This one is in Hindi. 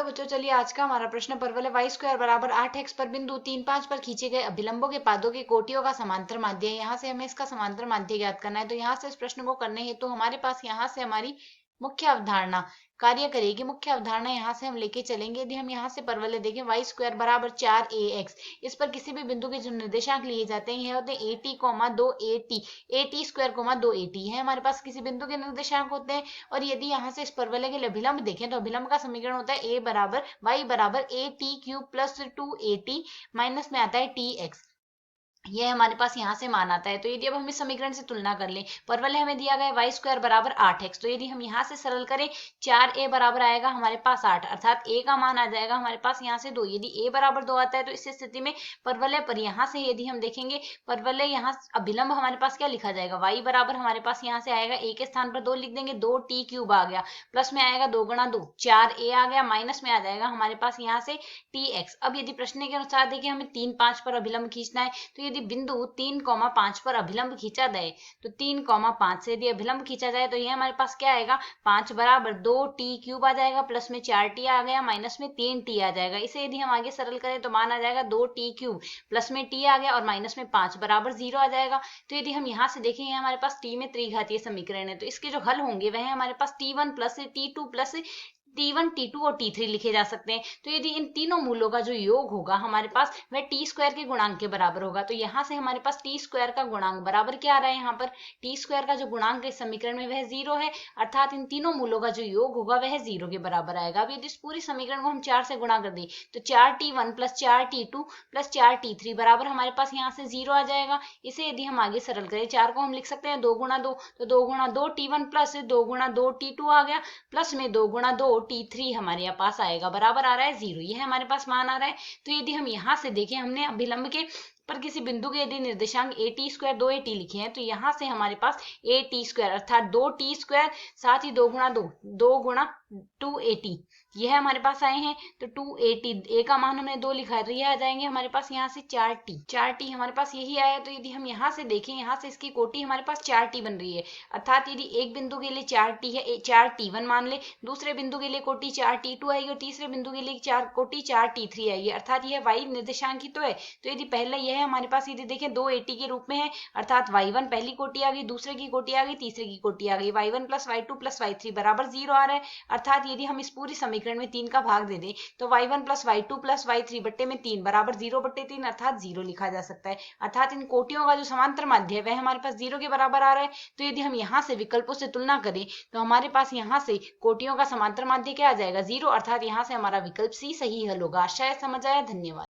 बच्चों, चलिए आज का हमारा प्रश्न परवलय वाई स्क्वायर बराबर 8x पर बिंदु 3, 5 पर खींचे गए अभिलंबों के पादों की कोटियों का समांतर माध्य है। यहाँ से हमें इसका समांतर माध्य ज्ञात करना है। तो यहाँ से इस प्रश्न को करने हेतु हमारे पास यहाँ से हमारी मुख्य अवधारणा कार्य करेगी। मुख्य अवधारणा यहाँ से हम लेके चलेंगे। यदि हम यहाँ से परवलय देखें वाई स्क्वायर बराबर 4ax, इस पर किसी भी बिंदु के जो निर्देशांक लिए जाते हैं यह होते हैं at, 2at, at square, 2at है हमारे पास किसी बिंदु के निर्देशांक होते हैं। और यदि यहाँ से इस परवलय के लिए अभिलंब देखें तो अभिलंब का समीकरण होता है a बराबर y बराबर at cube plus 2at minus में आता है tx। ये हमारे पास यहाँ से मान आता है। तो यदि अब हम इस समीकरण से तुलना कर लें, परवलय हमें दिया गया वाई स्क्वायर बराबर 8x, तो यदि हम यहाँ से सरल करें 4a बराबर आएगा हमारे पास 8, अर्थात a का मान आ जाएगा हमारे पास यहाँ से 2। यदि a बराबर 2 आता है तो इस स्थिति में परवलय पर यहाँ से यदि हम देखेंगे परवलय यहाँ अभिलंब हमारे पास क्या लिखा जाएगा, y बराबर हमारे पास यहाँ से आएगा a के स्थान पर 2 लिख देंगे, 2t क्यूब आ गया, प्लस में आएगा 2 गुणा 2 4a आ गया, माइनस में आ जाएगा हमारे पास यहाँ से tx। अब यदि प्रश्न के अनुसार देखिए हमें 3, 5 पर अभिलंब खींचना है, तो यदि बिंदु 3,5 पर अभिलंब खींचा जाए तो 3,5 से यदि अभिलंब खींचा जाए तो ये हमारे पास क्या आएगा, 5 बराबर 2t क्यूब आ जाएगा, प्लस में 4t आ गया, माइनस में 3t आ जाएगा। इसे यदि हम आगे सरल करें तो मान आ जाएगा 2t क्यूब, प्लस में t आ गया और माइनस में 5 बराबर 0 आ जाएगा। तो यदि हम यहाँ से देखेंगे हमारे पास t में त्रिघातीय समीकरण है, तो इसके जो हल होंगे वह हमारे पास t1 plus t2 plus t1, t2 और t3 लिखे जा सकते हैं। तो यदि इन तीनों मूलों का जो योग होगा हमारे पास वह टी स्क्वायर के गुणांक के बराबर होगा। तो यहाँ से हमारे पास टी स्क्वायर का गुणांक बराबर क्या आ रहा है, यहाँ पर टी स्क्वायर का जो गुणांक इस समीकरण में वह 0 है, अर्थात इन तीनों मूलों का जो योग होगा वह 0 के बराबर आएगा। अब यदि इस पूरी समीकरण को हम 4 से गुणा कर दें तो 4t1 plus 4t2 plus 4t3 बराबर हमारे पास यहाँ से 0 आ जाएगा। इसे यदि हम आगे सरल करें 4 को हम लिख सकते हैं 2 गुणा 2, तो 2 गुणा 2t1 प्लस 2 गुणा 2t2 आ गया, प्लस में 2 गुणा 2t3 हमारे यहाँ पास आएगा, बराबर आ रहा है 0। यह हमारे पास मान आ रहा है। तो यदि हम यहाँ से देखें हमने अभिलंब के पर किसी बिंदु के यदि निर्देशांक at स्क्वायर 2at लिखे हैं, तो यहाँ से हमारे पास at स्क्वायर अर्थात 2t स्क्वायर साथ ही 2 गुणा 2 गुणा 2at यह हमारे पास आए हैं। तो 2at a का मान हमने 2 लिखा है तो यह आ जाएंगे हमारे पास यहाँ से 4t हमारे पास यही आया। तो यदि हम यहाँ से देखें यहाँ से इसकी कोटि हमारे पास 4t बन रही है, अर्थात यदि एक बिंदु के लिए 4t है 4t1 मान ले, दूसरे बिंदु के लिए कोटि 4t2 आएगी और तीसरे बिंदु के लिए कोटि 4t3 आएगी, अर्थात यह y निर्देशांक ही तो है। तो यदि पहला यह है हमारे पास यदि देखें 2at के रूप में है, अर्थात y1 पहली कोटि आ गई, दूसरे की कोटि आ गई, तीसरे की कोटि आ गई, y1 plus y2 plus y3 बराबर 0 आ रहा है। अर्थात यदि हम इस पूरी समीकरण में 3 का भाग दे दें तो y1 plus y2 plus y3 बट्टे में 3 बराबर 0/3 अर्थात 0 लिखा जा सकता है। अर्थात इन कोटियों का जो समांतर माध्य है वह हमारे पास 0 के बराबर आ रहा है। तो यदि हम यहाँ से विकल्पों से तुलना करें तो हमारे पास यहाँ से कोटियों का समांतर माध्य क्या आ जाएगा, 0, अर्थात यहाँ से हमारा विकल्प सी सही हल होगा। शायद समझ आया। धन्यवाद।